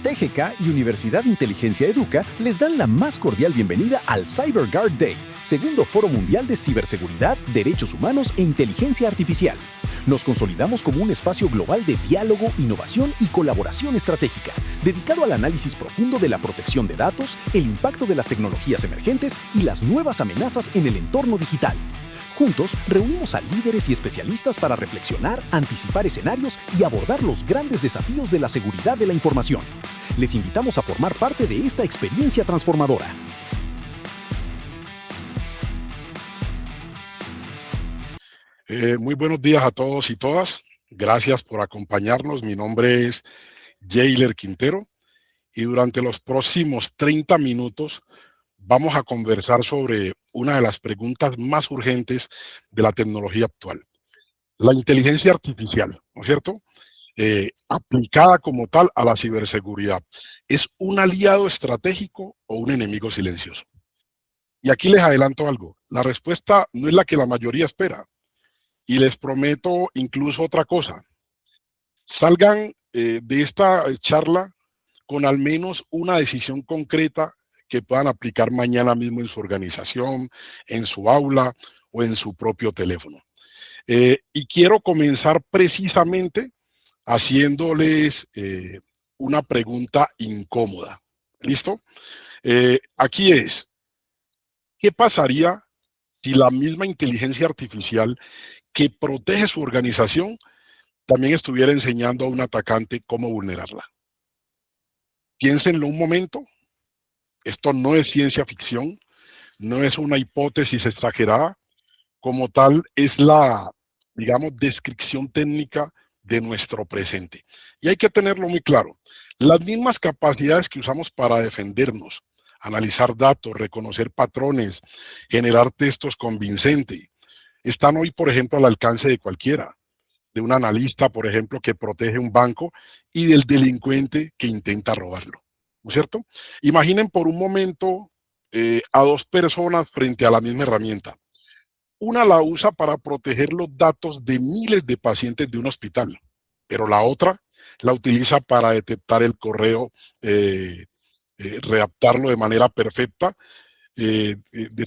TGK y Universidad Inteligencia Educa les dan la más cordial bienvenida al CyberGuard Day, segundo Foro Mundial de Ciberseguridad, Derechos Humanos e Inteligencia Artificial. Nos consolidamos como un espacio global de diálogo, innovación y colaboración estratégica, dedicado al análisis profundo de la protección de datos, el impacto de las tecnologías emergentes y las nuevas amenazas en el entorno digital. Juntos, reunimos a líderes y especialistas para reflexionar, anticipar escenarios y abordar los grandes desafíos de la seguridad de la información. Les invitamos a formar parte de esta experiencia transformadora. Muy buenos días a todos y todas. Gracias por acompañarnos. Mi nombre es Jailer Quintero y durante los próximos 30 minutos vamos a conversar sobre una de las preguntas más urgentes de la tecnología actual. La inteligencia artificial, ¿no es cierto? Aplicada como tal a la ciberseguridad. ¿Es un aliado estratégico o un enemigo silencioso? Y aquí les adelanto algo. La respuesta no es la que la mayoría espera. Y les prometo incluso otra cosa. Salgan de esta charla con al menos una decisión concreta que puedan aplicar mañana mismo en su organización, en su aula o en su propio teléfono. Y quiero comenzar precisamente haciéndoles una pregunta incómoda. ¿Listo? Aquí es, ¿qué pasaría si la misma inteligencia artificial que protege su organización también estuviera enseñando a un atacante cómo vulnerarla? Piénsenlo un momento. Esto no es ciencia ficción, no es una hipótesis exagerada. Como tal, es la, digamos, descripción técnica de nuestro presente. Y hay que tenerlo muy claro. Las mismas capacidades que usamos para defendernos, analizar datos, reconocer patrones, generar textos convincentes, están hoy, por ejemplo, al alcance de cualquiera. De un analista, por ejemplo, que protege un banco y del delincuente que intenta robarlo. ¿No es cierto? Imaginen por un momento a dos personas frente a la misma herramienta. Una la usa para proteger los datos de miles de pacientes de un hospital, pero la otra la utiliza para detectar el correo, redactarlo de manera perfecta, de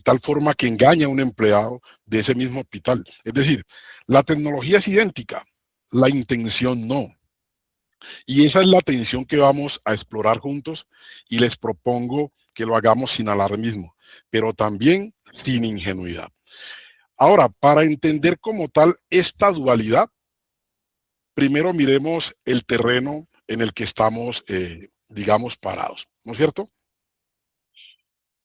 tal forma que engaña a un empleado de ese mismo hospital. Es decir, la tecnología es idéntica, la intención no. Y esa es la tensión que vamos a explorar juntos y les propongo que lo hagamos sin alarmismo, pero también sin ingenuidad. Ahora, para entender como tal esta dualidad, primero miremos el terreno en el que estamos, digamos, parados, ¿no es cierto?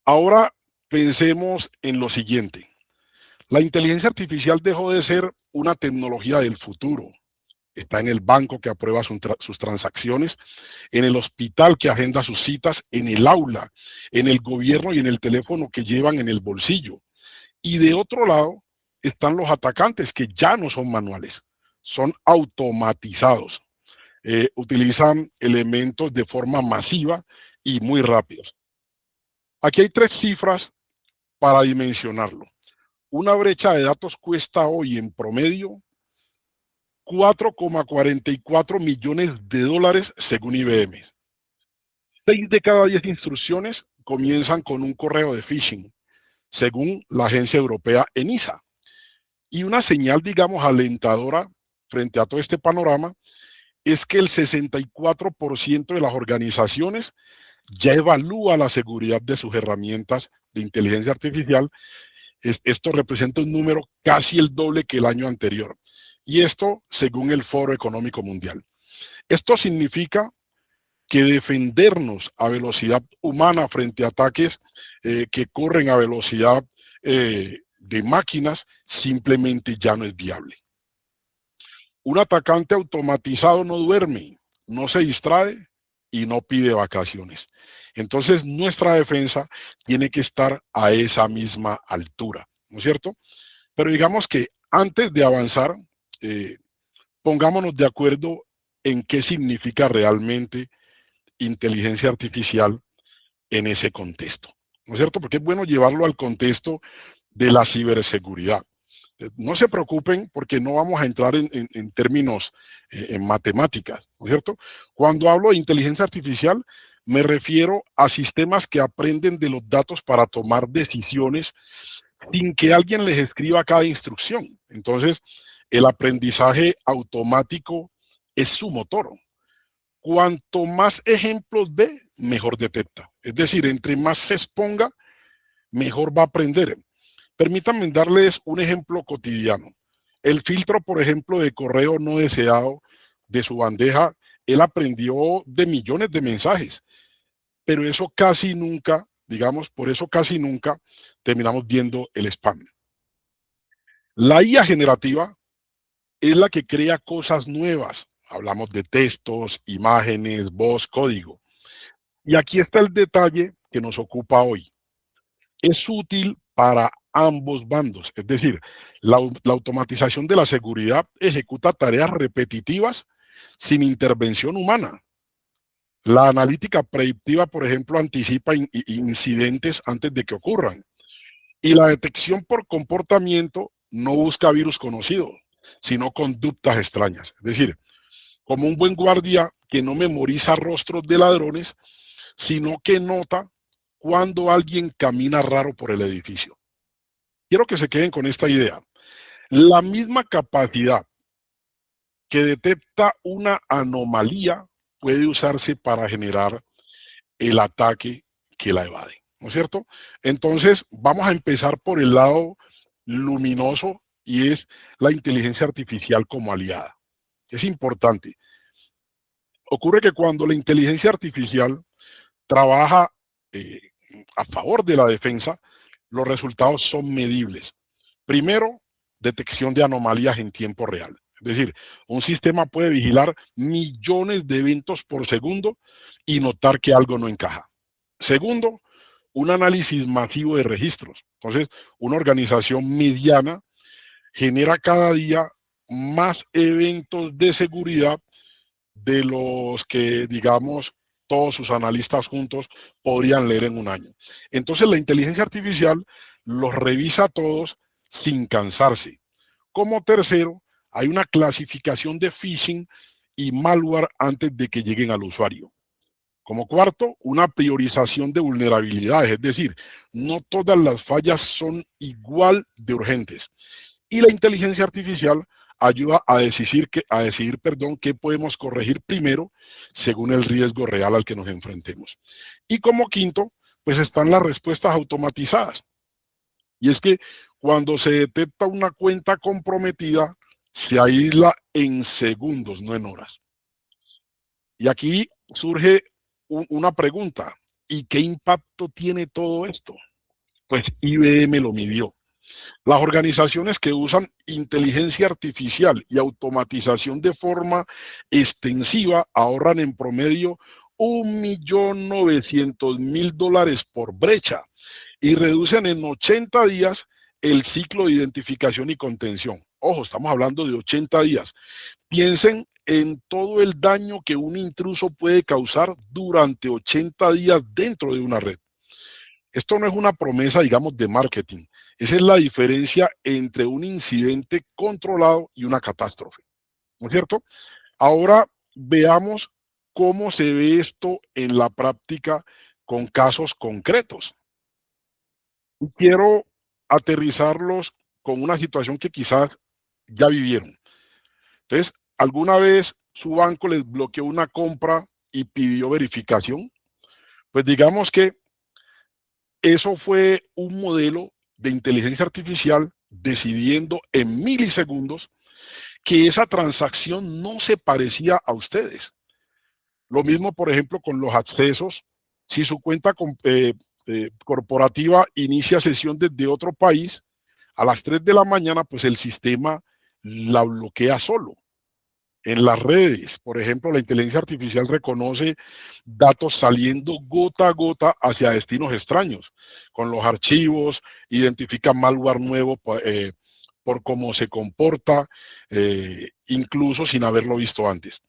Ahora pensemos en lo siguiente. La inteligencia artificial dejó de ser una tecnología del futuro. Está en el banco que aprueba sus transacciones, en el hospital que agenda sus citas, en el aula, en el gobierno y en el teléfono que llevan en el bolsillo. Y de otro lado están los atacantes que ya no son manuales, son automatizados. Utilizan elementos de forma masiva y muy rápidos. Aquí hay tres cifras para dimensionarlo. Una brecha de datos cuesta hoy en promedio 4,44 millones de dólares según IBM. 6 de cada 10 instrucciones comienzan con un correo de phishing, según la agencia europea ENISA. Y una señal, digamos, alentadora frente a todo este panorama es que el 64% de las organizaciones ya evalúa la seguridad de sus herramientas de inteligencia artificial. Esto representa un número casi el doble que el año anterior. Y esto según el Foro Económico Mundial. Esto significa que defendernos a velocidad humana frente a ataques que corren a velocidad de máquinas simplemente ya no es viable. Un atacante automatizado no duerme, no se distrae y no pide vacaciones. Entonces nuestra defensa tiene que estar a esa misma altura, ¿no es cierto? Pero digamos que antes de avanzar, pongámonos de acuerdo en qué significa realmente inteligencia artificial en ese contexto, ¿no es cierto? Porque es bueno llevarlo al contexto de la ciberseguridad. No se preocupen porque no vamos a entrar en términos en matemáticas, ¿no es cierto? Cuando hablo de inteligencia artificial, me refiero a sistemas que aprenden de los datos para tomar decisiones sin que alguien les escriba cada instrucción. Entonces, el aprendizaje automático es su motor. Cuanto más ejemplos ve, mejor detecta. Es decir, entre más se exponga, mejor va a aprender. Permítanme darles un ejemplo cotidiano. El filtro, por ejemplo, de correo no deseado de su bandeja, él aprendió de millones de mensajes, pero eso casi nunca, digamos, por eso casi nunca terminamos viendo el spam. La IA generativa es la que crea cosas nuevas. Hablamos de textos, imágenes, voz, código. Y aquí está el detalle que nos ocupa hoy. Es útil para ambos bandos, es decir, la automatización de la seguridad ejecuta tareas repetitivas sin intervención humana. La analítica predictiva, por ejemplo, anticipa incidentes antes de que ocurran. Y la detección por comportamiento no busca virus conocidos, sino conductas extrañas. Es decir, como un buen guardia que no memoriza rostros de ladrones, sino que nota cuando alguien camina raro por el edificio. Quiero que se queden con esta idea. La misma capacidad que detecta una anomalía puede usarse para generar el ataque que la evade, ¿no es cierto? Entonces, vamos a empezar por el lado luminoso y es la inteligencia artificial como aliada. Es importante. Ocurre que cuando la inteligencia artificial trabaja eh, a favor de la defensa, los resultados son medibles. Primero, detección de anomalías en tiempo real. Es decir, un sistema puede vigilar millones de eventos por segundo y notar que algo no encaja. Segundo, un análisis masivo de registros. Entonces, una organización mediana genera cada día más eventos de seguridad de los que, digamos, todos sus analistas juntos podrían leer en un año. Entonces, la inteligencia artificial los revisa a todos sin cansarse. Como tercero, hay una clasificación de phishing y malware antes de que lleguen al usuario. Como cuarto, una priorización de vulnerabilidades, es decir, no todas las fallas son igual de urgentes. Y la inteligencia artificial ayuda a decidir, qué podemos corregir primero según el riesgo real al que nos enfrentemos. Y como quinto, pues están las respuestas automatizadas. Y es que cuando se detecta una cuenta comprometida, se aísla en segundos, no en horas. Y aquí surge una pregunta. ¿Y qué impacto tiene todo esto? Pues IBM lo midió. Las organizaciones que usan inteligencia artificial y automatización de forma extensiva ahorran en promedio $1.900.000 por brecha y reducen en 80 días el ciclo de identificación y contención. Ojo, estamos hablando de 80 días. Piensen en todo el daño que un intruso puede causar durante 80 días dentro de una red. Esto no es una promesa, digamos, de marketing. Esa es la diferencia entre un incidente controlado y una catástrofe, ¿no es cierto? Ahora veamos cómo se ve esto en la práctica con casos concretos. Quiero aterrizarlos con una situación que quizás ya vivieron. Entonces, ¿alguna vez su banco les bloqueó una compra y pidió verificación? Pues digamos que eso fue un modelo de inteligencia artificial decidiendo en milisegundos que esa transacción no se parecía a ustedes. Lo mismo, por ejemplo, con los accesos. Si su cuenta corporativa inicia sesión desde otro país, a las 3 de la mañana, pues el sistema la bloquea solo. En las redes, por ejemplo, la inteligencia artificial reconoce datos saliendo gota a gota hacia destinos extraños. Con los archivos, identifica malware nuevo por cómo se comporta, incluso sin haberlo visto antes.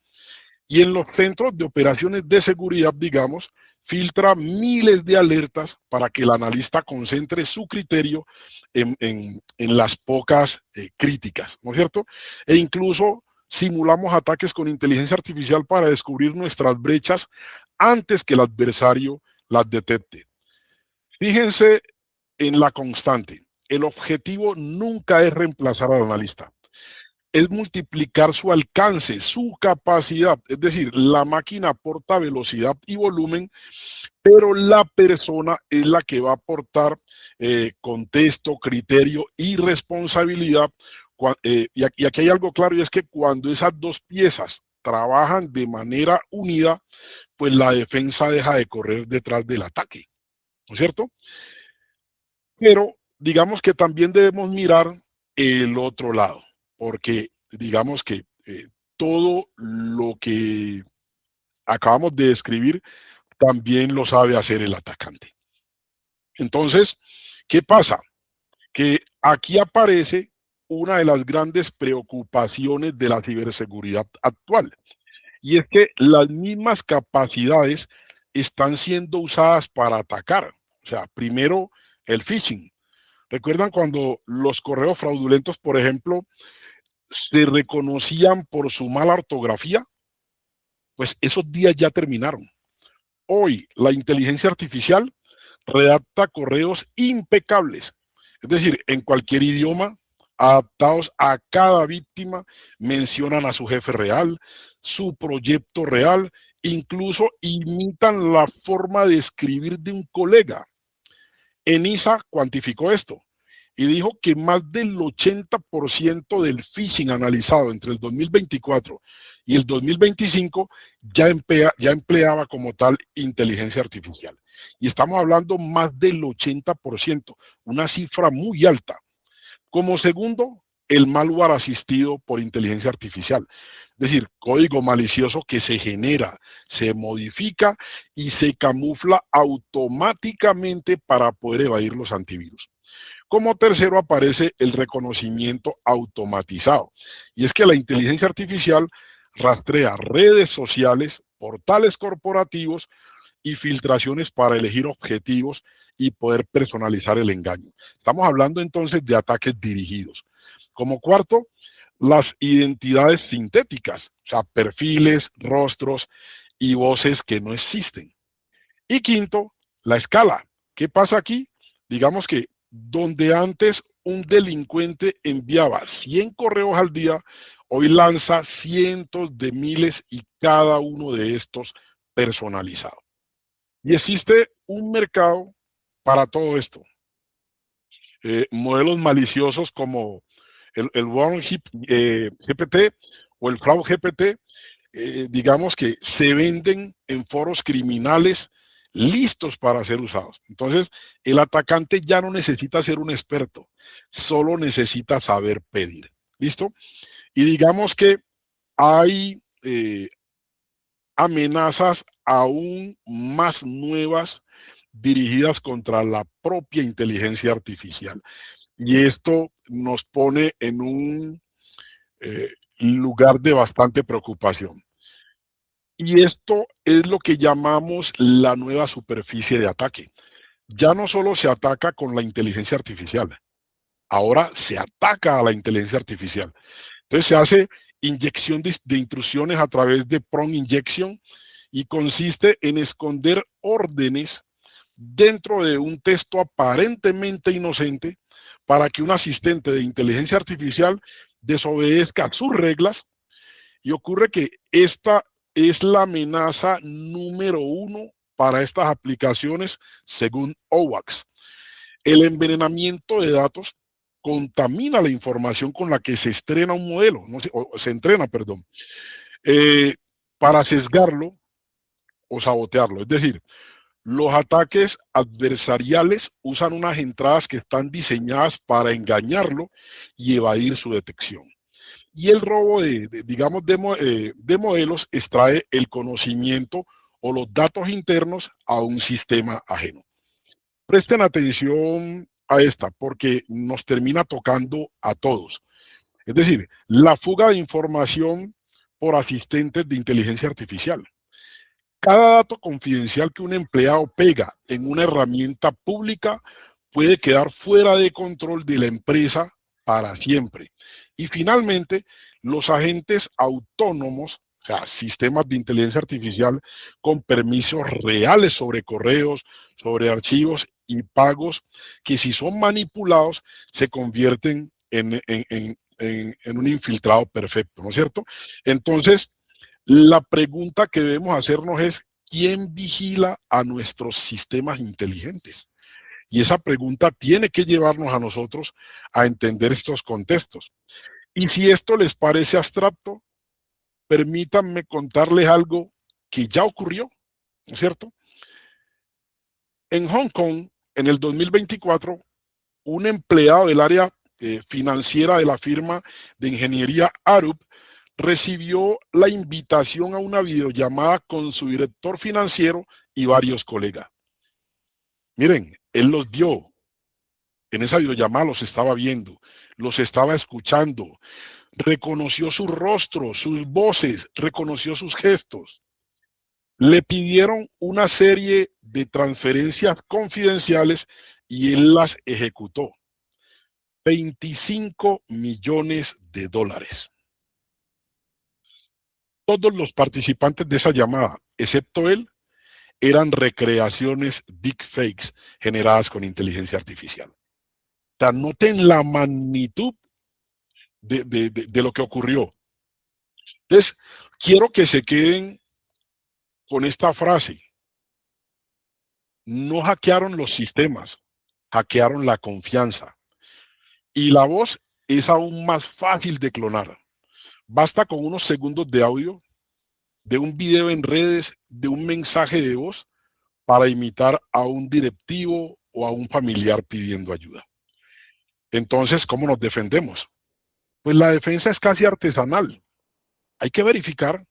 Y en los centros de operaciones de seguridad, digamos, filtra miles de alertas para que el analista concentre su criterio en las pocas críticas, ¿no es cierto? E incluso simulamos ataques con inteligencia artificial para descubrir nuestras brechas antes que el adversario las detecte. Fíjense en la constante. El objetivo nunca es reemplazar al analista, es multiplicar su alcance, su capacidad. Es decir, la máquina aporta velocidad y volumen, pero la persona es la que va a aportar contexto, criterio y responsabilidad. Y aquí hay algo claro, y es que cuando esas dos piezas trabajan de manera unida, pues la defensa deja de correr detrás del ataque, ¿no es cierto? Pero digamos que también debemos mirar el otro lado, porque digamos que todo lo que acabamos de describir también lo sabe hacer el atacante. Entonces, ¿qué pasa? Que aquí aparece una de las grandes preocupaciones de la ciberseguridad actual, y es que las mismas capacidades están siendo usadas para atacar. O sea, primero el phishing. ¿Recuerdan cuando los correos fraudulentos, por ejemplo, se reconocían por su mala ortografía? Pues esos días ya terminaron. Hoy la inteligencia artificial redacta correos impecables, es decir, en cualquier idioma, adaptados a cada víctima, mencionan a su jefe real, su proyecto real, incluso imitan la forma de escribir de un colega. ENISA cuantificó esto y dijo que más del 80% del phishing analizado entre el 2024 y el 2025 ya empleaba como tal inteligencia artificial. Y estamos hablando más del 80%, una cifra muy alta. Como segundo, el malware asistido por inteligencia artificial. Es decir, código malicioso que se genera, se modifica y se camufla automáticamente para poder evadir los antivirus. Como tercero aparece el reconocimiento automatizado. Y es que la inteligencia artificial rastrea redes sociales, portales corporativos y filtraciones para elegir objetivos y poder personalizar el engaño. Estamos hablando entonces de ataques dirigidos. Como cuarto, las identidades sintéticas, o sea, perfiles, rostros y voces que no existen. Y quinto, la escala. ¿Qué pasa aquí? Digamos que donde antes un delincuente enviaba 100 correos al día, hoy lanza cientos de miles y cada uno de estos personalizado. Y existe un mercado para todo esto. Modelos maliciosos como el Warren GPT o el Cloud GPT, digamos que se venden en foros criminales listos para ser usados. Entonces, el atacante ya no necesita ser un experto, solo necesita saber pedir. ¿Listo? Y digamos que hay amenazas aún más nuevas dirigidas contra la propia inteligencia artificial. Y esto nos pone en un lugar de bastante preocupación. Y esto es lo que llamamos la nueva superficie de ataque. Ya no solo se ataca con la inteligencia artificial, ahora se ataca a la inteligencia artificial. Entonces se hace inyección de intrusiones a través de prompt injection y consiste en esconder órdenes dentro de un texto aparentemente inocente para que un asistente de inteligencia artificial desobedezca sus reglas. Y ocurre que esta es la amenaza número uno para estas aplicaciones según OWASP. El envenenamiento de datos contamina la información con la que se estrena un modelo, no sé, o se entrena, perdón, para sesgarlo o sabotearlo. Es decir, los ataques adversariales usan unas entradas que están diseñadas para engañarlo y evadir su detección. Y el robo digamos, de modelos extrae el conocimiento o los datos internos a un sistema ajeno. Presten atención a esta porque nos termina tocando a todos. Es decir, la fuga de información por asistentes de inteligencia artificial. Cada dato confidencial que un empleado pega en una herramienta pública puede quedar fuera de control de la empresa para siempre. Y finalmente, los agentes autónomos, o sea, sistemas de inteligencia artificial con permisos reales sobre correos, sobre archivos y pagos, que si son manipulados, se convierten en un infiltrado perfecto, ¿no es cierto? Entonces, la pregunta que debemos hacernos es, ¿quién vigila a nuestros sistemas inteligentes? Y esa pregunta tiene que llevarnos a nosotros a entender estos contextos. Y si esto les parece abstracto, permítanme contarles algo que ya ocurrió, ¿no es cierto? En Hong Kong, en el 2024, un empleado del área financiera de la firma de ingeniería Arup recibió la invitación a una videollamada con su director financiero y varios colegas. Miren, él los vio, en esa videollamada los estaba viendo, los estaba escuchando, reconoció su rostro, sus voces, reconoció sus gestos. Le pidieron una serie de transferencias confidenciales y él las ejecutó. 25 millones de dólares. Todos los participantes de esa llamada, excepto él, eran recreaciones deepfakes generadas con inteligencia artificial. O sea, noten la magnitud de lo que ocurrió. Entonces, quiero que se queden con esta frase. No hackearon los sistemas, hackearon la confianza. Y la voz es aún más fácil de clonar. Basta con unos segundos de audio, de un video en redes, de un mensaje de voz para imitar a un directivo o a un familiar pidiendo ayuda. Entonces, ¿cómo nos defendemos? Pues la defensa es casi artesanal. Hay que verificar, o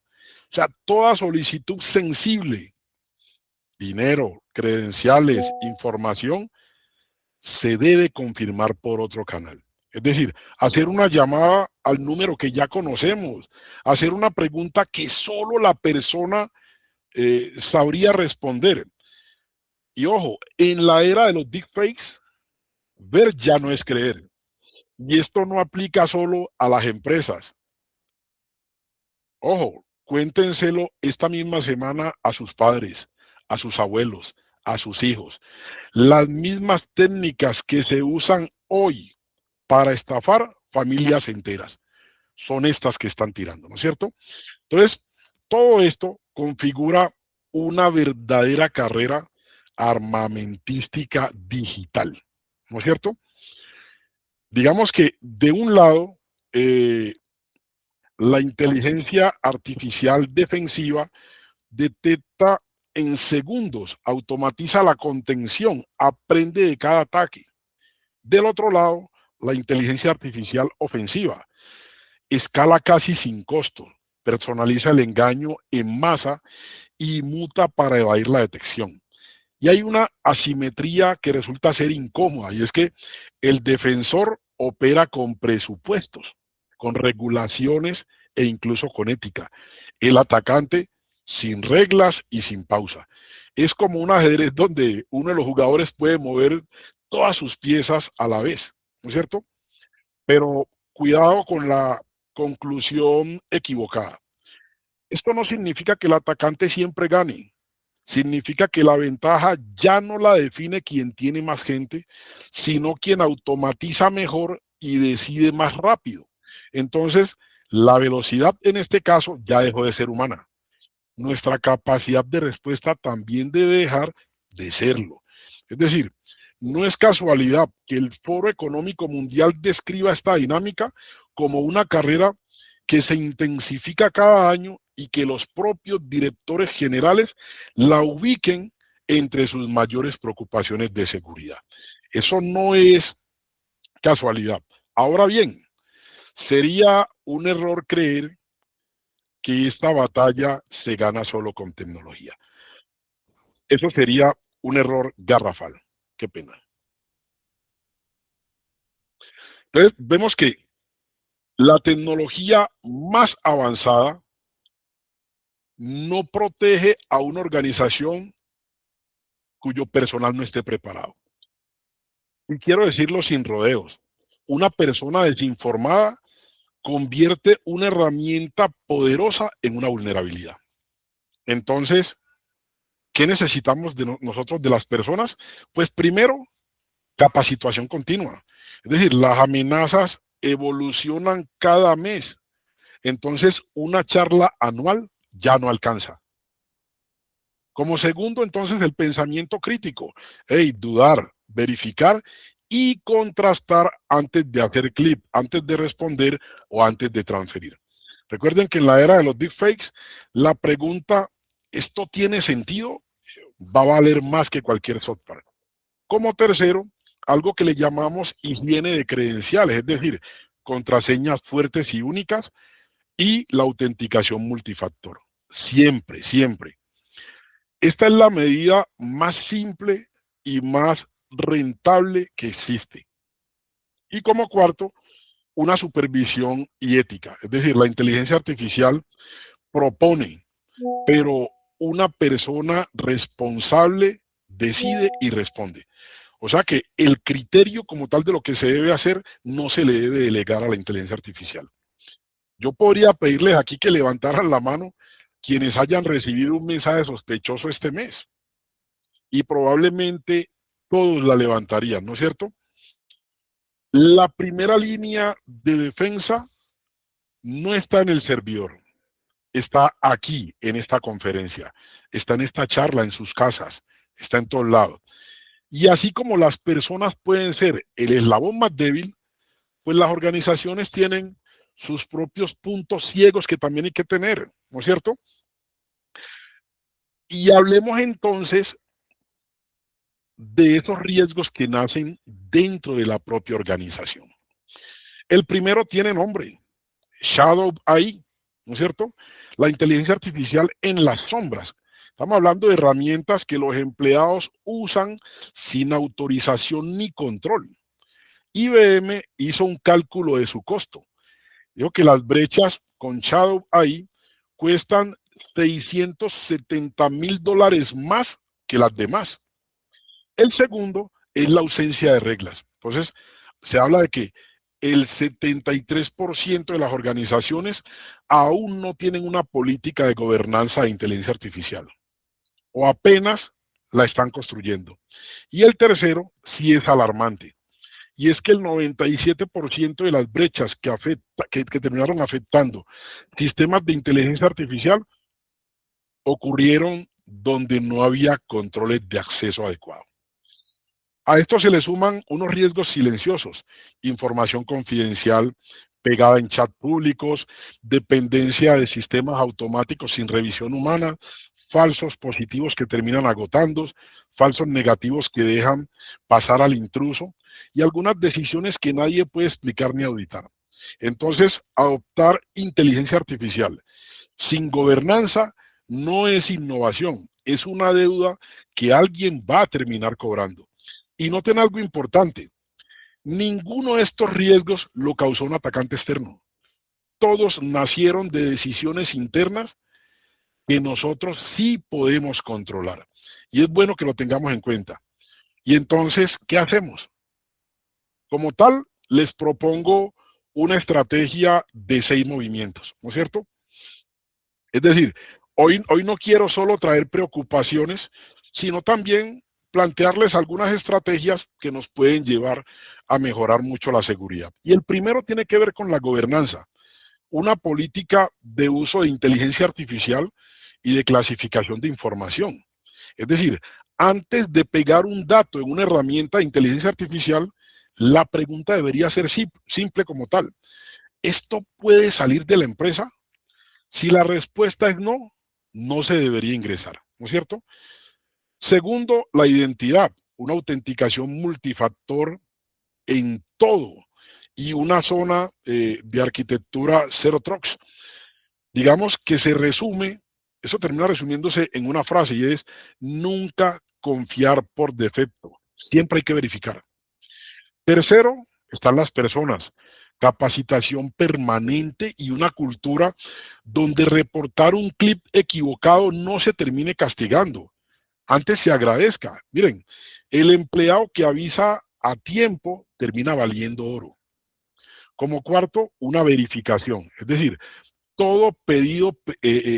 sea, toda solicitud sensible, dinero, credenciales, información, se debe confirmar por otro canal. Es decir, hacer una llamada al número que ya conocemos, hacer una pregunta que solo la persona sabría responder. Y ojo, en la era de los deepfakes, ver ya no es creer. Y esto no aplica solo a las empresas. Ojo, cuéntenselo esta misma semana a sus padres, a sus abuelos, a sus hijos. Las mismas técnicas que se usan hoy para estafar familias enteras son estas que están tirando, ¿no es cierto? Entonces, todo esto configura una verdadera carrera armamentística digital, ¿no es cierto? Digamos que de un lado, la inteligencia artificial defensiva detecta en segundos, automatiza la contención, aprende de cada ataque. Del otro lado, la inteligencia artificial ofensiva escala casi sin costo, personaliza el engaño en masa y muta para evadir la detección. Y hay una asimetría que resulta ser incómoda, y es que el defensor opera con presupuestos, con regulaciones e incluso con ética. El atacante sin reglas y sin pausa. Es como un ajedrez donde uno de los jugadores puede mover todas sus piezas a la vez, ¿no es cierto? Pero cuidado con la conclusión equivocada. Esto no significa que el atacante siempre gane. Significa que la ventaja ya no la define quien tiene más gente, sino quien automatiza mejor y decide más rápido. Entonces, la velocidad en este caso ya dejó de ser humana. Nuestra capacidad de respuesta también debe dejar de serlo. Es decir, no es casualidad que el Foro Económico Mundial describa esta dinámica como una carrera que se intensifica cada año y que los propios directores generales la ubiquen entre sus mayores preocupaciones de seguridad. Eso no es casualidad. Ahora bien, sería un error creer que esta batalla se gana solo con tecnología. Eso sería un error garrafal. Qué pena. Entonces, vemos que la tecnología más avanzada no protege a una organización cuyo personal no esté preparado. Y quiero decirlo sin rodeos. Una persona desinformada convierte una herramienta poderosa en una vulnerabilidad. Entonces, ¿qué necesitamos de nosotros, de las personas? Pues primero, capacitación continua. Es decir, las amenazas evolucionan cada mes. Entonces, una charla anual ya no alcanza. Como segundo, entonces, el pensamiento crítico. Hey, dudar, verificar y contrastar antes de hacer clip, antes de responder o antes de transferir. Recuerden que en la era de los deepfakes, la pregunta, ¿esto tiene sentido? Va a valer más que cualquier software. Como tercero, algo que le llamamos higiene de credenciales, es decir, contraseñas fuertes y únicas y la autenticación multifactor. Siempre, siempre. Esta es la medida más simple y más rentable que existe. Y como cuarto, una supervisión y ética. Es decir, la inteligencia artificial propone, pero una persona responsable decide y responde. O sea que el criterio como tal de lo que se debe hacer no se le debe delegar a la inteligencia artificial. Yo podría pedirles aquí que levantaran la mano quienes hayan recibido un mensaje sospechoso este mes y probablemente todos la levantarían, ¿no es cierto? La primera línea de defensa no está en el servidor, está aquí en esta conferencia, está en esta charla, en sus casas, está en todos lados. Y así como las personas pueden ser el eslabón más débil, pues las organizaciones tienen sus propios puntos ciegos que también hay que tener, ¿no es cierto? Y hablemos entonces de esos riesgos que nacen dentro de la propia organización. El primero tiene nombre, Shadow AI, ¿no es cierto? La inteligencia artificial en las sombras. Estamos hablando de herramientas que los empleados usan sin autorización ni control. IBM hizo un cálculo de su costo. Dijo que las brechas con Shadow AI cuestan $670,000 más que las demás. El segundo es la ausencia de reglas. Entonces, se habla de que el 73% de las organizaciones aún no tienen una política de gobernanza de inteligencia artificial o apenas la están construyendo. Y el tercero sí es alarmante. Y es que el 97% de las brechas que terminaron afectando sistemas de inteligencia artificial ocurrieron donde no había controles de acceso adecuado. A esto se le suman unos riesgos silenciosos, información confidencial pegada en chat públicos, dependencia de sistemas automáticos sin revisión humana, falsos positivos que terminan agotando, falsos negativos que dejan pasar al intruso y algunas decisiones que nadie puede explicar ni auditar. Entonces, adoptar inteligencia artificial sin gobernanza no es innovación, es una deuda que alguien va a terminar cobrando. Y noten algo importante, ninguno de estos riesgos lo causó un atacante externo. Todos nacieron de decisiones internas que nosotros sí podemos controlar. Y es bueno que lo tengamos en cuenta. Y entonces, ¿qué hacemos? Como tal, les propongo una estrategia de 6 movimientos, ¿no es cierto? Es decir, hoy no quiero solo traer preocupaciones, sino también plantearles algunas estrategias que nos pueden llevar a mejorar mucho la seguridad. Y el primero tiene que ver con la gobernanza, una política de uso de inteligencia artificial y de clasificación de información. Es decir, antes de pegar un dato en una herramienta de inteligencia artificial, la pregunta debería ser simple como tal. ¿Esto puede salir de la empresa? Si la respuesta es no, no se debería ingresar, ¿no es cierto? Segundo, la identidad, una autenticación multifactor en todo y una zona de arquitectura Zero Trust. Digamos que se resume, eso termina resumiéndose en una frase y es nunca confiar por defecto, siempre hay que verificar. Tercero, están las personas. capacitación permanente y una cultura donde reportar un clip equivocado no se termine castigando, antes se agradezca. Miren, el empleado que avisa a tiempo termina valiendo oro. Como cuarto, una verificación, es decir, todo pedido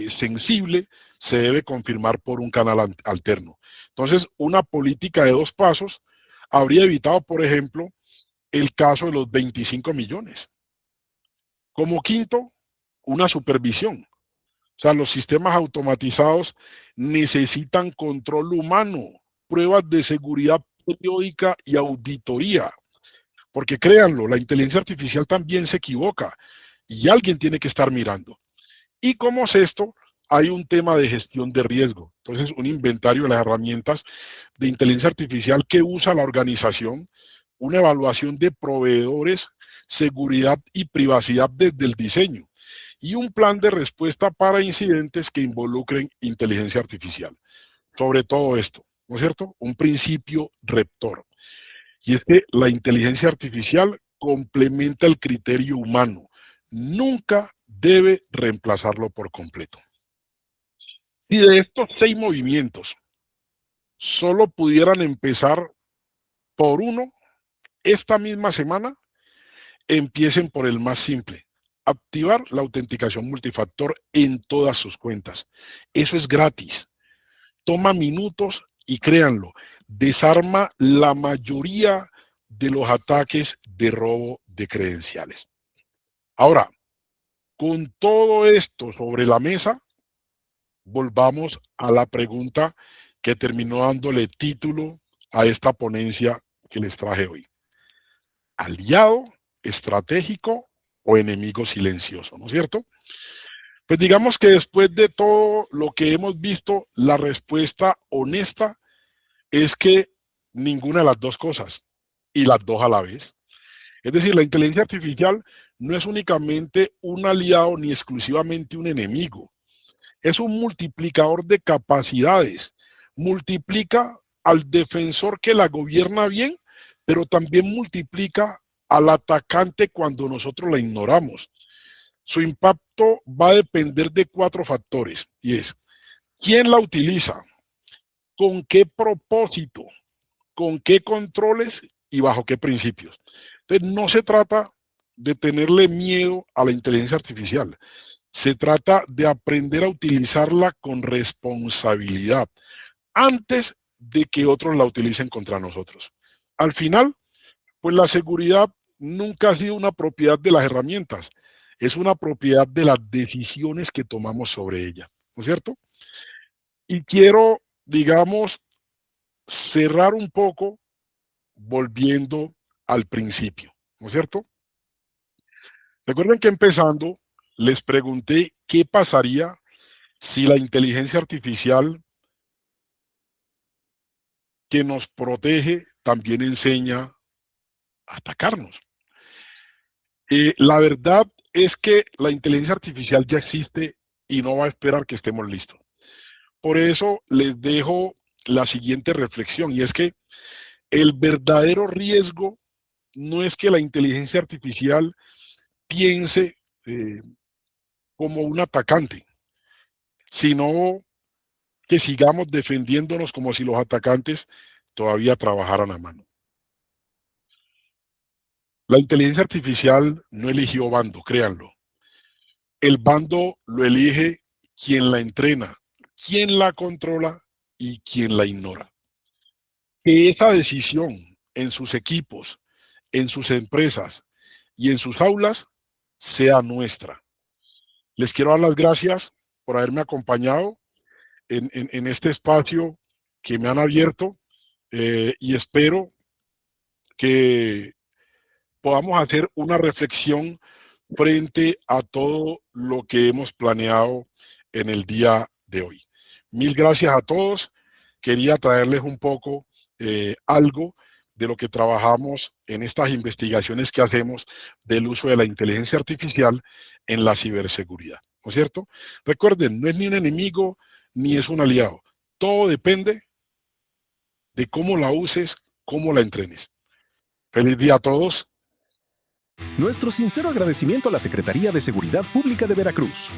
sensible se debe confirmar por un canal alterno. Entonces, una política de 2 pasos habría evitado, por ejemplo, el caso de los 25 millones. Como quinto, una supervisión. O sea, los sistemas automatizados necesitan control humano, pruebas de seguridad periódica y auditoría. Porque créanlo, la inteligencia artificial también se equivoca y alguien tiene que estar mirando. Y como sexto, hay un tema de gestión de riesgo. Entonces, un inventario de las herramientas de inteligencia artificial que usa la organización, una evaluación de proveedores, seguridad y privacidad desde el diseño, y un plan de respuesta para incidentes que involucren inteligencia artificial. Sobre todo esto, ¿no es cierto? Un principio rector. Y es que la inteligencia artificial complementa el criterio humano. Nunca debe reemplazarlo por completo. Si de estos 6 movimientos solo pudieran empezar por uno esta misma semana, empiecen por el más simple. Activar la autenticación multifactor en todas sus cuentas. Eso es gratis. Toma minutos y créanlo, desarma la mayoría de los ataques de robo de credenciales. Ahora, con todo esto sobre la mesa, volvamos a la pregunta que terminó dándole título a esta ponencia que les traje hoy. ¿Aliado, estratégico o enemigo silencioso? ¿No es cierto? Pues digamos que después de todo lo que hemos visto, la respuesta honesta es que ninguna de las dos cosas y las dos a la vez. Es decir, la inteligencia artificial no es únicamente un aliado ni exclusivamente un enemigo. Es un multiplicador de capacidades. Multiplica al defensor que la gobierna bien, pero también multiplica al atacante cuando nosotros la ignoramos. Su impacto va a depender de 4 factores, y es quién la utiliza, con qué propósito, con qué controles y bajo qué principios. Entonces, no se trata de tenerle miedo a la inteligencia artificial. Se trata de aprender a utilizarla con responsabilidad antes de que otros la utilicen contra nosotros. Al final, pues la seguridad nunca ha sido una propiedad de las herramientas, es una propiedad de las decisiones que tomamos sobre ella, ¿no es cierto? Y quiero, digamos, cerrar un poco volviendo al principio, ¿no es cierto? Recuerden que empezando les pregunté qué pasaría si la inteligencia artificial que nos protege también enseña a atacarnos. La verdad es que la inteligencia artificial ya existe y no va a esperar que estemos listos. Por eso les dejo la siguiente reflexión, y es que el verdadero riesgo no es que la inteligencia artificial piense como un atacante, sino que sigamos defendiéndonos como si los atacantes todavía trabajaran a mano. La inteligencia artificial no eligió bando, créanlo. El bando lo elige quien la entrena, quien la controla y quien la ignora. Que esa decisión en sus equipos, en sus empresas y en sus aulas sea nuestra. Les quiero dar las gracias por haberme acompañado en este espacio que me han abierto, y espero que podamos hacer una reflexión frente a todo lo que hemos planeado en el día de hoy. Mil gracias a todos. Quería traerles un poco algo de lo que trabajamos en estas investigaciones que hacemos del uso de la inteligencia artificial en la ciberseguridad, ¿no es cierto? Recuerden, no es ni un enemigo ni es un aliado. Todo depende de cómo la uses, cómo la entrenes. Feliz día a todos. Nuestro sincero agradecimiento a la Secretaría de Seguridad Pública de Veracruz.